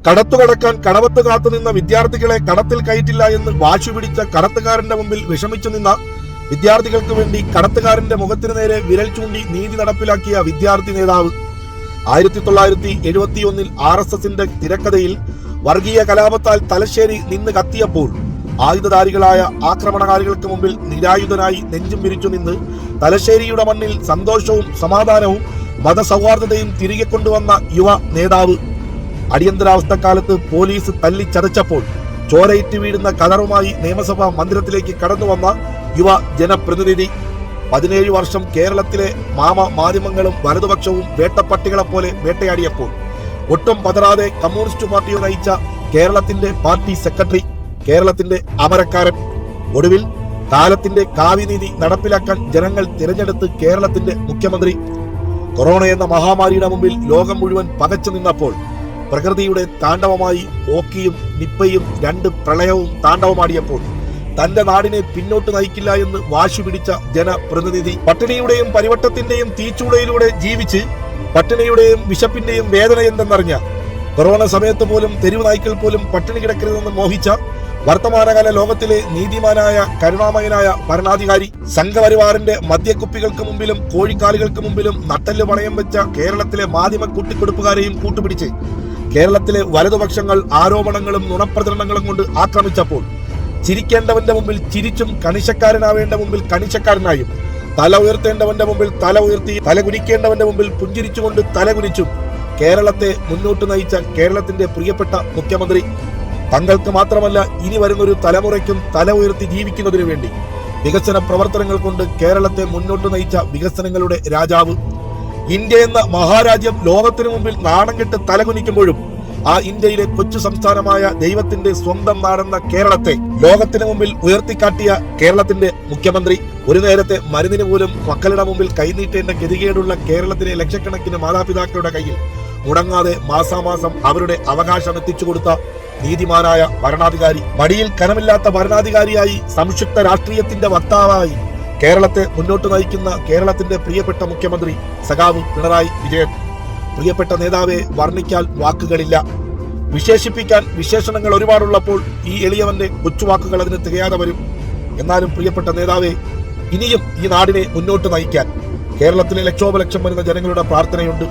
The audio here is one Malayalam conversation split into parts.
കടത്തുകടക്കാൻ കടവത്ത് കാത്തുനിന്ന വിദ്യാർത്ഥികളെ കടത്തിൽ കയറ്റില്ല എന്ന് വാശി പിടിച്ച കടത്തുകാരന്റെ മുമ്പിൽ വിഷമിച്ചു നിന്ന വിദ്യാർത്ഥികൾക്ക് വേണ്ടി കടത്തുകാരന്റെ മുഖത്തിന് നേരെ വിരൽ ചൂണ്ടി നീതി നടപ്പിലാക്കിയ വിദ്യാർത്ഥി നേതാവ്. 1971 RSSന്റെ തിരക്കഥയിൽ വർഗീയ കലാപത്താൽ തലശ്ശേരി നിന്ന് കത്തിയപ്പോൾ ആയുധധാരികളായ ആക്രമണകാരികൾക്ക് മുമ്പിൽ നിരായുധനായി നെഞ്ചും വിരിച്ചു നിന്ന് തലശ്ശേരിയുടെ മണ്ണിൽ സന്തോഷവും സമാധാനവും മതസൗഹാർദ്ദതയും തിരികെ കൊണ്ടുവന്ന യുവ നേതാവ്. അടിയന്തരാവസ്ഥക്കാലത്ത് പോലീസ് തല്ലിച്ചതച്ചപ്പോൾ ചോരയിട്ട് വീഴുന്ന കതറുമായി നിയമസഭാ മന്ദിരത്തിലേക്ക് കടന്നുവന്ന യുവ ജനപ്രതിനിധി. 17 വർഷം കേരളത്തിലെ മാധ്യമങ്ങളും വലതുപക്ഷവും വേട്ടപ്പട്ടികളെ പോലെ വേട്ടയാടിയപ്പോൾ ഒട്ടും പതറാതെ കമ്മ്യൂണിസ്റ്റ് പാർട്ടിയെ നയിച്ച കേരളത്തിന്റെ പാർട്ടി സെക്രട്ടറി, കേരളത്തിന്റെ അമരക്കാരൻ. ഒടുവിൽ കാലത്തിന്റെ കാവ്യനീതി നടപ്പിലാക്കാൻ ജനങ്ങൾ തിരഞ്ഞെടുത്ത് കേരളത്തിന്റെ മുഖ്യമന്ത്രി. കൊറോണ എന്ന മഹാമാരിയുടെ മുമ്പിൽ ലോകം മുഴുവൻ പകച്ചു നിന്നപ്പോൾ പ്രകൃതിയുടെ താണ്ഡവമായി ഓക്കിയും നിപ്പയും 2 പ്രളയവും താണ്ഡവമാടിയപ്പോൾ തന്റെ നാടിനെ പിന്നോട്ട് നയിക്കില്ല എന്ന് വാശി പിടിച്ച ജനപ്രതിനിധി. പട്ടിണിയുടെയും പരിവട്ടത്തിന്റെയും തീച്ചൂടയിലൂടെ ജീവിച്ച് പട്ടിണിയുടെയും വിശപ്പിന്റെയും വേദന എന്തെന്നറിഞ്ഞ, കൊറോണ സമയത്ത് പോലും തെരുവ് നായ്ക്കൾ പോലും പട്ടിണി കിടക്കരുതെന്ന് മോഹിച്ച വർത്തമാനകാല ലോകത്തിലെ നീതിമാനായ കരുണാമയനായ ഭരണാധികാരി. സംഘപരിവാറിന്റെ മദ്യക്കുപ്പികൾക്ക് മുമ്പിലും കോഴിക്കാലുകൾക്ക് മുമ്പിലും നട്ടല് പണയം വെച്ച കേരളത്തിലെ മാധ്യമ കൂട്ടിക്കൊടുപ്പുകാരെയും കൂട്ടുപിടിച്ച് കേരളത്തിലെ വലതുപക്ഷങ്ങൾ ആരോപണങ്ങളും നുണപ്രചരണങ്ങളും കൊണ്ട് ആക്രമിച്ചപ്പോൾ ചിരിക്കേണ്ടവന്റെ മുമ്പിൽ ചിരിച്ചും കണിശക്കാരനാവേണ്ട മുമ്പിൽ കണിശക്കാരനായും തല ഉയർത്തേണ്ടവന്റെ മുമ്പിൽ തല ഉയർത്തി തല കുനിക്കേണ്ടവന്റെ മുമ്പിൽ പുഞ്ചിരിച്ചുകൊണ്ട് തല കുനിച്ചും കേരളത്തെ മുന്നോട്ട് നയിച്ച കേരളത്തിന്റെ പ്രിയപ്പെട്ട മുഖ്യമന്ത്രി. തങ്ങൾക്ക് മാത്രമല്ല ഇനി വരുന്നൊരു തലമുറയ്ക്കും തല ഉയർത്തി ജീവിക്കുന്നതിനു വേണ്ടി വികസന പ്രവർത്തനങ്ങൾ കൊണ്ട് കേരളത്തെ മുന്നോട്ട് നയിച്ച വികസനങ്ങളുടെ രാജാവ്. ഇന്ത്യ എന്ന മഹാരാജ്യം ലോകത്തിനു മുമ്പിൽ നാണം കെട്ട് തലകുനിക്കുമ്പോഴും ആ ഇന്ത്യയിലെ കൊച്ചു സംസ്ഥാനമായ ദൈവത്തിന്റെ സ്വന്തം നാടെന്ന കേരളത്തെ ലോകത്തിന് മുമ്പിൽ ഉയർത്തിക്കാട്ടിയ കേരളത്തിന്റെ മുഖ്യമന്ത്രി. ഒരു നേരത്തെ മരുന്നിന് പോലും മക്കളുടെ മുമ്പിൽ കൈനീട്ടേണ്ട ഗതികേടുള്ള കേരളത്തിലെ ലക്ഷക്കണക്കിന് മാതാപിതാക്കളുടെ കയ്യിൽ മുടങ്ങാതെ മാസാമാസം അവരുടെ അവകാശം എത്തിച്ചു കൊടുത്ത നീതിമാനായ ഭരണാധികാരി. മടിയിൽ കനമില്ലാത്ത ഭരണാധികാരിയായി സംക്ഷിപ്ത രാഷ്ട്രീയത്തിന്റെ വക്താവായി കേരളത്തെ മുന്നോട്ട് നയിക്കുന്ന കേരളത്തിന്റെ പ്രിയപ്പെട്ട മുഖ്യമന്ത്രി സഖാവ് പിണറായി വിജയൻ. പ്രിയപ്പെട്ട നേതാവെ, വർണ്ണിക്കാൻ വാക്കുകളില്ല. വിശേഷിപ്പിക്കാൻ വിശേഷണങ്ങൾ ഒരുപാടുള്ളപ്പോൾ ഈ എളിയവന്റെ കൊച്ചുവാക്കുകൾ അതിന് തികയാതെ വരും. എന്നാലും പ്രിയപ്പെട്ട നേതാവെ, ഇനിയും ഈ നാടിനെ മുന്നോട്ട് നയിക്കാൻ കേരളത്തിലെ ലക്ഷോപലക്ഷം വരുന്ന ജനങ്ങളുടെ പ്രാർത്ഥനയുണ്ട്.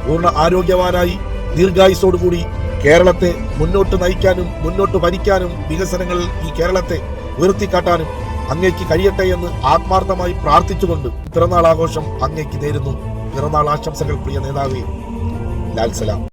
പൂർണ്ണ ആരോഗ്യവാനായി ദീർഘായുസോടുകൂടി കേരളത്തെ മുന്നോട്ട് നയിക്കാനും മുന്നോട്ട് ഭരിക്കാനും വികസനങ്ങളിൽ ഈ കേരളത്തെ ഉയർത്തിക്കാട്ടാനും അങ്ങേക്ക് കഴിയട്ടെ എന്ന് ആത്മാർത്ഥമായി പ്രാർത്ഥിച്ചുകൊണ്ട് പിറന്നാൾ ആഘോഷം അങ്ങേക്ക് നേരുന്നു. പിറന്നാൾ ആശംസകൾ പ്രിയ നേതാവേ. ലാൽ സലാം.